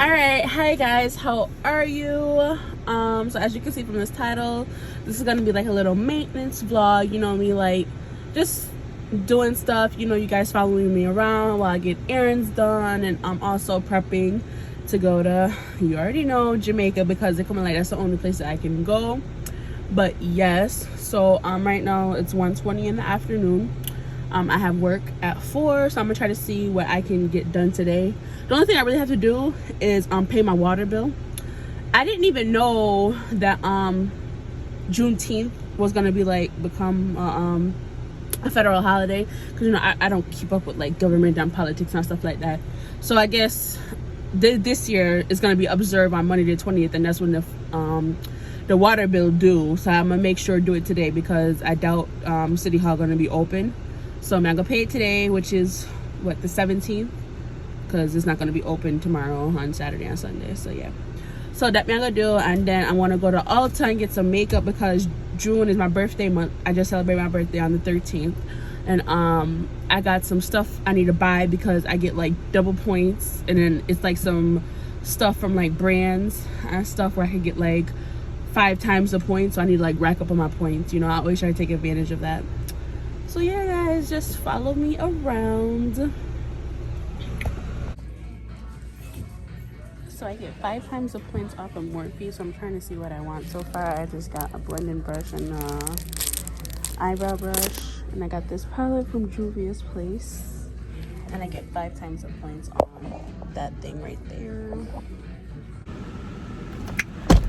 All right, hi guys, how are you? So as you can see from this title, this is gonna be like a little maintenance vlog. You know me, like just doing stuff. You know, you guys following me around while I get errands done, and I'm also prepping to go to, you already know, Jamaica, because they're coming like that's the only place that I can go. But yes, so right now it's 1:20 in the afternoon. I have work at 4, so I'm gonna try to see what I can get done today. The only thing I really have to do is pay my water bill. I didn't even know that Juneteenth was gonna be like become a federal holiday, because you know I don't keep up with like government and politics and stuff like that. So I guess this year is gonna be observed on Monday the 20th, and that's when the water bill due. So I'm gonna make sure to do it today, because I doubt City Hall gonna be open. So I'm gonna pay it today, which is what, the 17th, because it's not gonna be open tomorrow on Saturday and Sunday. So yeah, so that I'm gonna do. And then I want to go to Ulta and get some makeup, because June is my birthday month. I just celebrate my birthday on the 13th, and I got some stuff I need to buy, because I get like double points, and then it's like some stuff from like brands and stuff where I can get like 5 times the points. So I need to like rack up on my points. You know, I always try to take advantage of that. So yeah guys, just follow me around. So I get 5 times the points off of Morphe, so I'm trying to see what I want. So far I just got a blending brush and eyebrow brush, and I got this palette from Juvia's Place, and I get 5 times the points on that thing right there.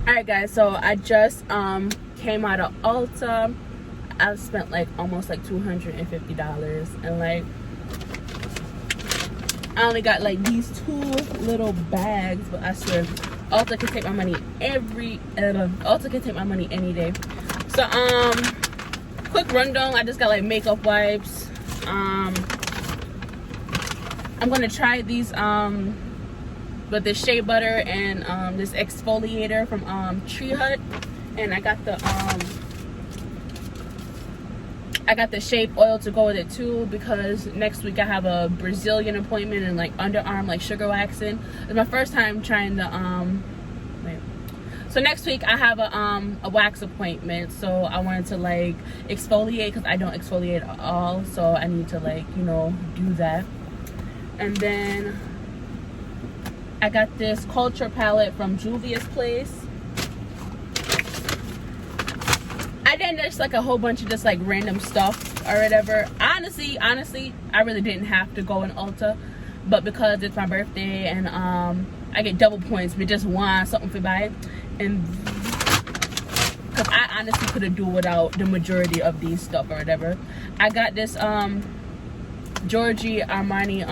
Alright guys, so I just came out of Ulta. I've spent like almost like $250, and like I only got like these 2 little bags, but I swear Ulta can take my money Ulta can take my money any day. So quick rundown, I just got like makeup wipes. I'm gonna try these with this shea butter and this exfoliator from Tree Hut, and I got the shave oil to go with it too, because next week I have a Brazilian appointment and like underarm like sugar waxing. It's my first time trying the so next week I have a wax appointment, so I wanted to like exfoliate, because I don't exfoliate at all, so I need to like, you know, do that. And then I got this Culture palette from Juvia's Place. I didn't just like a whole bunch of just like random stuff or whatever. Honestly, I really didn't have to go in Ulta, but because it's my birthday and I get double points, but just want something to buy, and because I honestly could have do without the majority of these stuff or whatever. I got this Giorgio Armani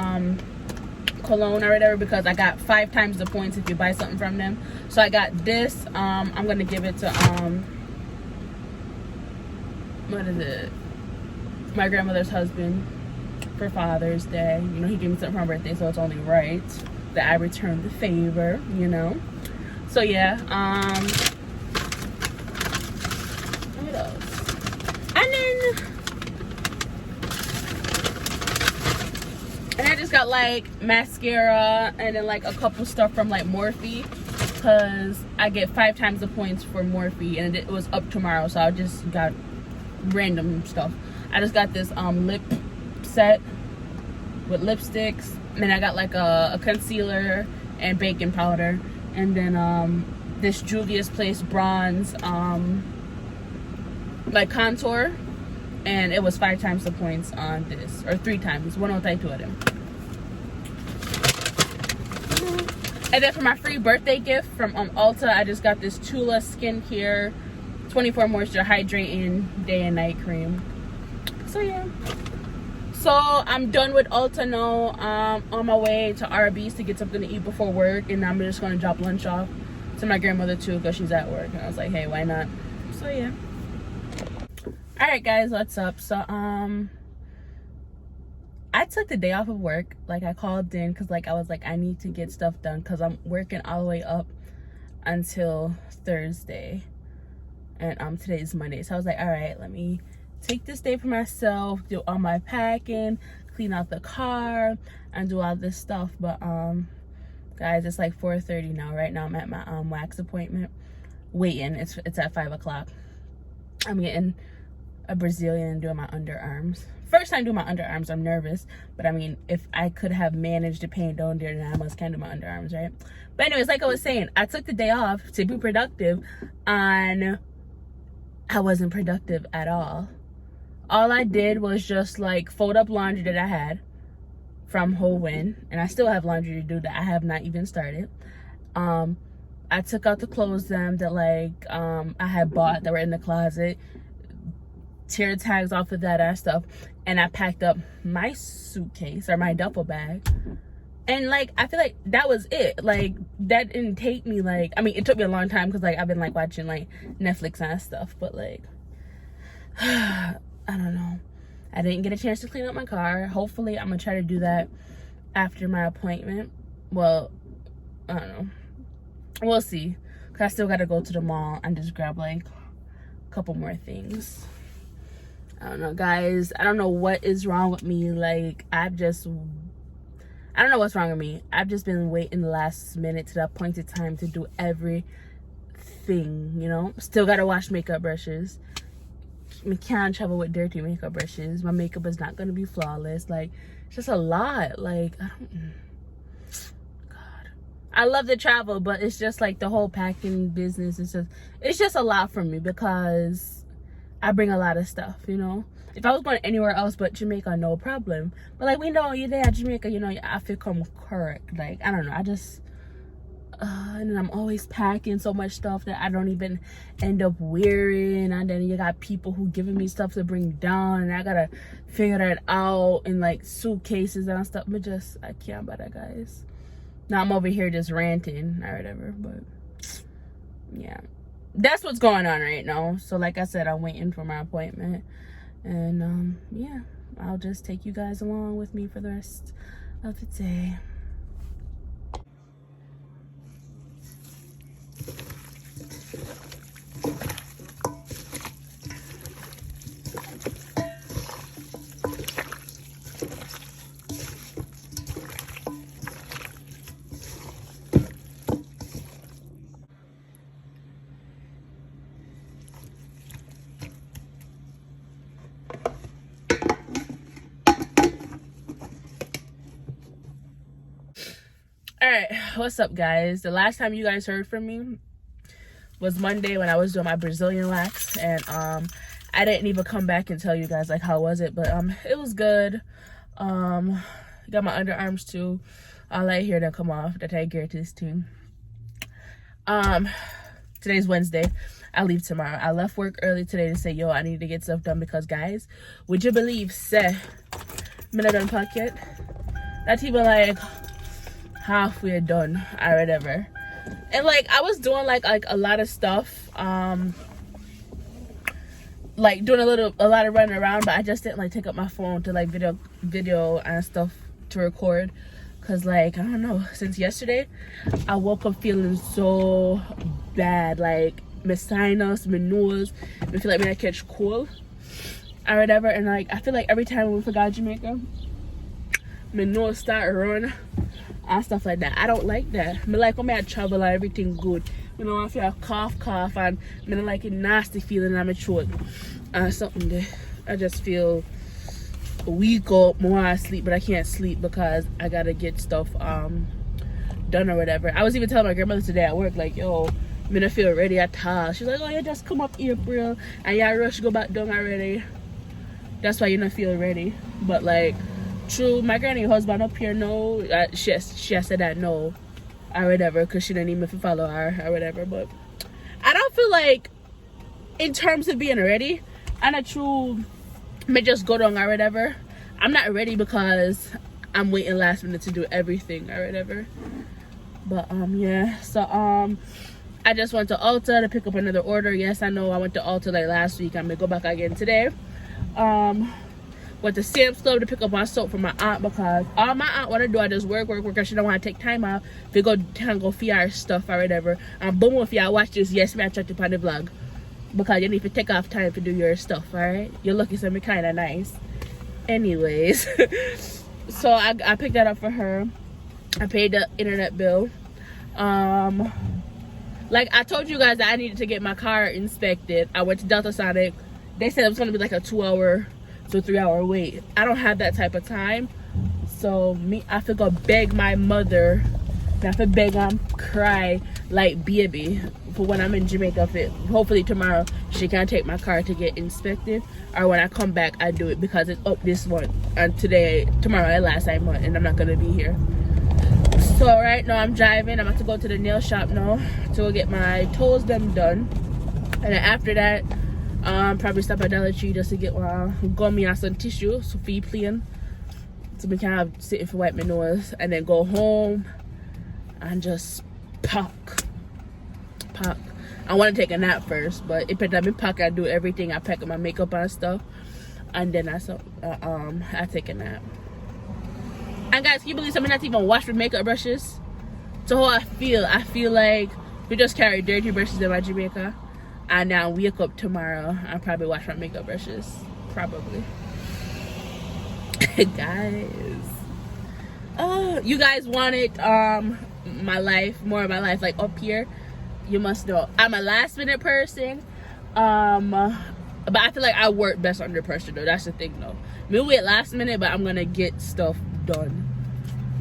cologne or whatever, because I got 5 times the points if you buy something from them. So I got this. I'm gonna give it to what is it, my grandmother's husband for Father's Day. You know, he gave me something for my birthday, so it's only right that I return the favor, you know. So yeah, what else? And I just got like mascara, and then like a couple stuff from like Morphe, because I get 5 times the points for Morphe, and it was up tomorrow, so I just got random stuff. I just got this lip set with lipsticks, and then I got like a concealer and baking powder, and then this Juvia's Place bronze like contour, and it was 5 times the points on this, or 3 times, one of them. And then for my free birthday gift from Ulta, I just got this Tula Skincare 24 Moisture Hydrating Day and Night Cream. So yeah, so I'm done with Ulta now. On my way to RB's to get something to eat before work, and I'm just gonna drop lunch off to my grandmother too, because she's at work, and I was like, hey, why not? So yeah. All right guys, what's up? So I took the day off of work. Like, I called in because like I was like, I need to get stuff done, because I'm working all the way up until Thursday, and today's Monday. So I was like, all right, let me take this day for myself, do all my packing, clean out the car, and do all this stuff. But Guys, it's like 4:30 now. Right now I'm at my wax appointment waiting. It's at 5 o'clock. I'm getting a Brazilian and doing my underarms. First time doing my underarms, I'm nervous, but I mean, if I could have managed to paint down there, then I must kind of do my underarms, right? But anyways, like I was saying, I took the day off to be productive, and I wasn't productive at all. All I did was just like fold up laundry that I had from Whole Win, and I still have laundry to do that I have not even started. I took out the clothes that like I had bought that were in the closet, tear the tags off of that stuff, and I packed up my suitcase or my duffel bag, and like I feel like that was it. Like that didn't take me, like, I mean, it took me a long time because like I've been like watching like Netflix and stuff, but like I don't know, I didn't get a chance to clean up my car. Hopefully I'm gonna try to do that after my appointment. Well, I don't know, we'll see, because I still gotta go to the mall and just grab like a couple more things. I don't know, guys. I don't know what is wrong with me. Like, I don't know what's wrong with me. I've just been waiting the last minute to the appointed time to do everything, you know? Still gotta wash makeup brushes. I can't travel with dirty makeup brushes. My makeup is not gonna be flawless. Like, it's just a lot. Like, God. I love to travel, but it's just like the whole packing business. It's just a lot for me because I bring a lot of stuff, you know. If I was going anywhere else but Jamaica, no problem. But like, we know you're there at Jamaica, you know, your outfit come correct. Like, I don't know, I just and then I'm always packing so much stuff that I don't even end up wearing, and then you got people who giving me stuff to bring down, and I gotta figure that out in like suitcases and stuff. But just, I can't about that, guys. Now I'm over here just ranting or whatever, but yeah, that's what's going on right now. So like I said, I'm waiting for my appointment, and yeah, I'll just take you guys along with me for the rest of the day. Alright, what's up, guys? The last time you guys heard from me was Monday when I was doing my Brazilian wax, and I didn't even come back and tell you guys like how was it, but it was good. Got my underarms too. I'll let here them come off that I get this too. Today's Wednesday. I leave tomorrow. I left work early today to say, yo, I need to get stuff done because, guys, would you believe, say, I'm not done pack yet? That even like halfway done or whatever. And like I was doing like a lot of stuff, like doing a lot of running around, but I just didn't like take up my phone to like video and stuff to record, because like I don't know, since yesterday I woke up feeling so bad, like my sinus, my nose, I feel like when I catch cold or whatever. And like I feel like every time we forgot Jamaica, my nose start running and stuff like that. I don't like that. I like when I travel and everything good, you know, I feel a cough and I like a nasty feeling in my throat and something there. I just feel weak or more I sleep, but I can't sleep because I gotta get stuff done or whatever. I was even telling my grandmother today at work, like, yo, I don't feel ready at all. She's like, oh, you just come up April and you rush go back down already. That's why you don't feel ready. But like, true, my granny husband up here, no, she has said that no or whatever, because she didn't even follow her or whatever. But I don't feel like, in terms of being ready, I'm not true, may just go down or whatever. I'm not ready because I'm waiting last minute to do everything or whatever. But yeah, so I just went to Ulta to pick up another order. Yes, I know I went to Ulta like last week. I'm gonna go back again today. Went to Sam's Club to pick up my soap for my aunt, because all my aunt want to do I just work, because she don't want to take time off to go tangle for your stuff or whatever. And boom, if y'all watch this, yes, me I chat upon the vlog, because you need to take off time to do your stuff, alright? You're looking something kind of nice. Anyways, so I picked that up for her. I paid the internet bill. Like I told you guys that I needed to get my car inspected. I went to Delta Sonic. They said it was gonna be like a 2-hour to 3-hour wait. I don't have that type of time. So I have to go beg my mother. I have to beg and cry like baby for when I'm in Jamaica. Hopefully tomorrow she can take my car to get inspected, or when I come back I do it because it's up this month, and tomorrow last month, and I'm not gonna be here. So right now I'm driving. I'm about to go to the nail shop now to go get my toes done, and then after that probably stop at Dollar Tree just to get gummy and some tissue so for plain, so we can have sit if wipe my nose, and then go home and just pack. I want to take a nap first, but if I pack, I do everything. I pack up my makeup and stuff, and then I take a nap. And guys, can you believe something not even wash with makeup brushes? So how I feel like we just carry dirty brushes in my Jamaica, and now wake up tomorrow and probably wash my makeup brushes, probably. Guys, you guys wanted more of my life like up here. You must know I'm a last minute person, but I feel like I work best under pressure though. That's the thing though. Me wait last minute, but I'm gonna get stuff done.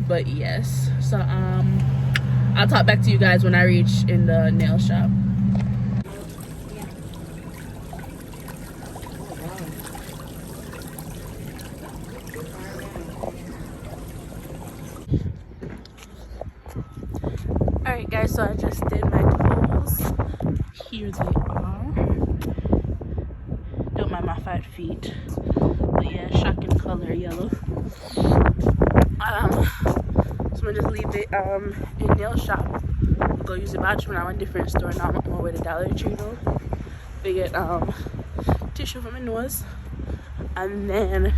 But yes, so I'll talk back to you guys when I reach in the nail shop. Alright guys, so I just did my toes. Here they are. Don't mind my fat feet. But yeah, shocking color yellow. So I'm gonna just leave it in nail shop. Go use the bathroom now in a different store. Now I'm on my way to Dollar Tree though. They get tissue for my nose, and then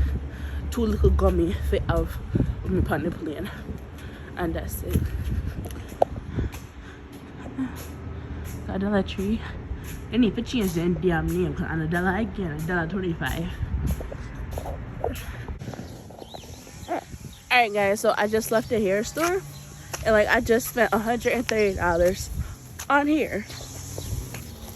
2 little gummy fit of me on the plane, and that's it. Got Dollar Tree. They need to change the damn name, and $1 again, $1.25. Alright guys, so I just left the hair store, and like I just spent $130 on hair.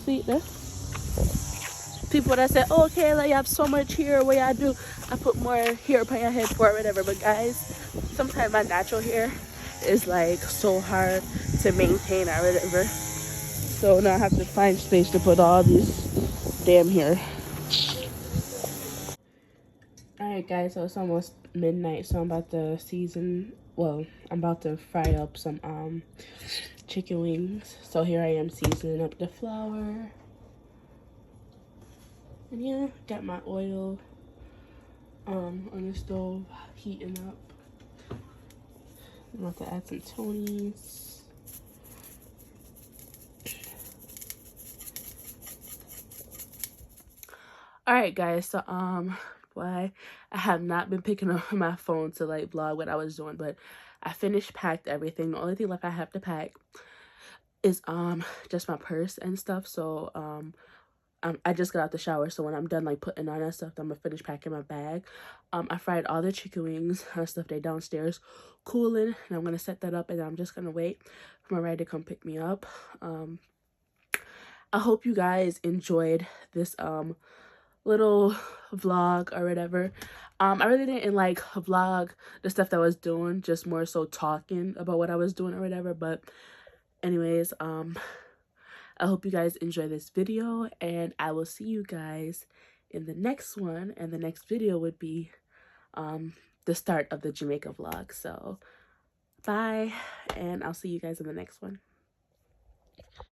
See this? People that said, oh, Kayla, you have so much hair, what I do? I put more hair upon your head for whatever. But guys, sometimes my natural hair is like so hard to maintain or whatever. So now I have to find space to put all these damn hair. Alright guys, so it's almost midnight, so I'm about to I'm about to fry up some chicken wings. So here I am seasoning up the flour. And yeah, got my oil on the stove heating up. I'm about to add some Tony's. Alright guys, so I have not been picking up my phone to like vlog what I was doing, but I packed everything. The only thing left I have to pack is just my purse and stuff. So I just got out the shower, so when I'm done like putting on that stuff, I'm gonna finish packing my bag. I fried all the chicken wings and stuff. They downstairs cooling, and I'm gonna set that up, and I'm just gonna wait for my ride to come pick me up. I hope you guys enjoyed this little vlog or whatever. I really didn't like vlog the stuff that I was doing, just more so talking about what I was doing or whatever. But anyways, I hope you guys enjoy this video, and I will see you guys in the next one. And the next video would be the start of the Jamaica vlog. So bye, and I'll see you guys in the next one.